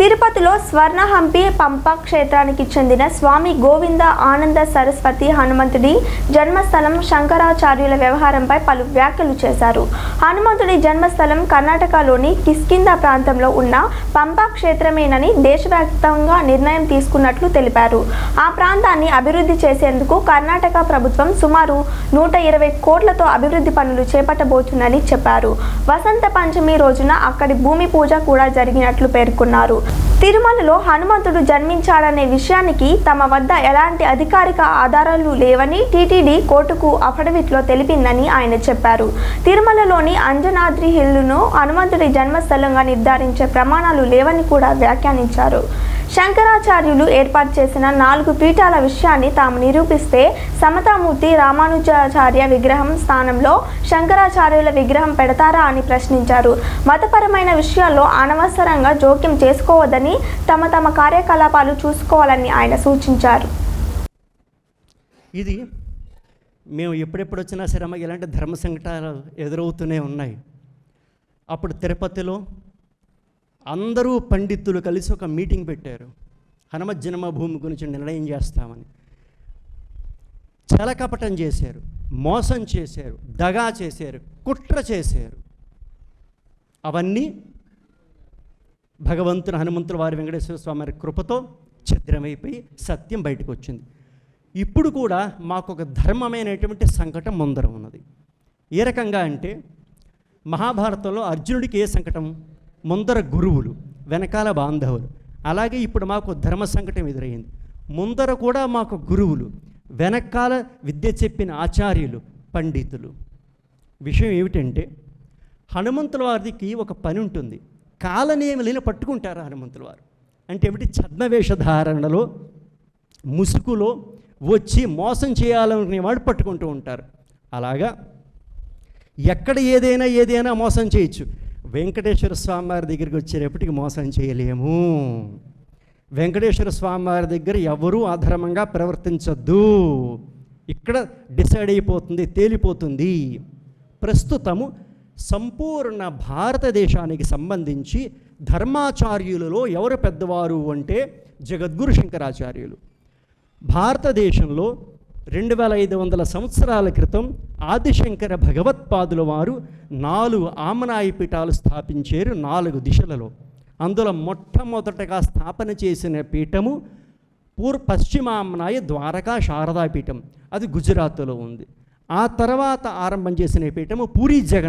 తిరుపతిలో స్వర్ణహంపి పంప క్షేత్రానికి చెందిన స్వామి గోవింద ఆనంద సరస్వతి హనుమంతుడి జన్మస్థలం శంకరాచార్యుల వ్యవహారంపై పలు వ్యాఖ్యలు చేశారు. హనుమంతుడి జన్మస్థలం కర్ణాటకలోని కిష్కింద ప్రాంతంలో ఉన్న పంప క్షేత్రమేనని దేశవ్యాప్తంగా నిర్ణయం తీసుకున్నట్లు తెలిపారు. ఆ ప్రాంతాన్ని అభివృద్ధి చేసేందుకు కర్ణాటక ప్రభుత్వం సుమారు 120 కోట్లతో అభివృద్ధి పనులు చేపట్టబోతుందని చెప్పారు. వసంత పంచమి రోజున అక్కడి భూమి పూజ కూడా జరిగినట్లు పేర్కొన్నారు. తిరుమలలో హనుమంతుడు జన్మించాడనే విషయానికి తమ వద్ద ఎలాంటి అధికారిక ఆధారాలు లేవని టీటీడీ కోర్టుకు అఫిడవిట్లో తెలిపిందని ఆయన చెప్పారు. తిరుమలలోని అంజనాద్రి హిల్లును హనుమంతుడి జన్మస్థలంగా నిర్ధారించే ప్రమాణాలు లేవని కూడా వ్యాఖ్యానించారు. శంకరాచార్యులు ఏర్పాటు చేసిన 4 పీఠాల విషయాన్ని తాము నిరూపిస్తే సమతామూర్తి రామానుజాచార్య విగ్రహం స్థానంలో శంకరాచార్యుల విగ్రహం పెడతారా అని ప్రశ్నించారు. మతపరమైన విషయాల్లో అనవసరంగా జోక్యం చేసుకోవద్దని తమ కార్యకలాపాలు చూసుకోవాలని ఆయన సూచించారు. ఇది మేము ఎప్పుడెప్పుడు వచ్చినా సరే మాకు ఇలాంటి ధర్మ సంకటాలు ఎదురవుతూనే ఉన్నాయి. అప్పుడు తిరుపతిలో అందరూ పండితులు కలిసి ఒక మీటింగ్ పెట్టారు. హనుమత్ జన్మభూమి గురించి నిర్ణయం చేస్తామని. చలకపటం చేశారు, మోసం చేశారు, దగా చేశారు, కుట్ర చేశారు. అవన్నీ భగవంతుని హనుమంతుల వారి వెంకటేశ్వర స్వామి వారి కృపతో ఛిద్రమైపోయి సత్యం బయటకు వచ్చింది. ఇప్పుడు కూడా మాకు ఒక ధర్మమైనటువంటి సంకటం ముందర ఉన్నది. ఏ రకంగా అంటే మహాభారతంలో అర్జునుడికి ఏ సంకటం? ముందర గురువులు, వెనకాల బాంధవులు. అలాగే ఇప్పుడు మాకు ధర్మ సంకటం ఎదురైంది. ముందర కూడా మాకు గురువులు, వెనకాల విద్య చెప్పిన ఆచార్యులు, పండితులు. విషయం ఏమిటంటే హనుమంతుల వారికి ఒక పని ఉంటుంది. కాలనియమలను పట్టుకుంటారు హనుమంతుల వారు. అంటే ఏమిటి? ఛద్మవేషధారణలో ముసుగులో వచ్చి మోసం చేయాలనుకునేవాడు పట్టుకుంటూ ఉంటారు. అలాగా ఎక్కడ ఏదైనా మోసం చేయొచ్చు. వెంకటేశ్వర స్వామి వారి దగ్గరికి వచ్చేటప్పటికి మోసం చేయలేము. వెంకటేశ్వర స్వామి వారి దగ్గర ఎవరూ అధర్మంగా ప్రవర్తించొద్దు. ఇక్కడ డిసైడ్ అయిపోతుంది, తేలిపోతుంది. ప్రస్తుతము సంపూర్ణ భారతదేశానికి సంబంధించి ధర్మాచార్యులలో ఎవరు పెద్దవారు అంటే జగద్గురు శంకరాచార్యులు. భారతదేశంలో 2500 సంవత్సరాల క్రితం ఆదిశంకర భగవత్పాదుల వారు 4 ఆమనాయి పీఠాలు స్థాపించారు 4 దిశలలో. అందులో మొట్టమొదటగా స్థాపన చేసిన పీఠము పశ్చిమామనాయ ద్వారకా శారదా పీఠం, అది గుజరాత్లో ఉంది. ఆ తర్వాత ఆరంభం చేసిన పీఠము పూరీ జగన్నాథ్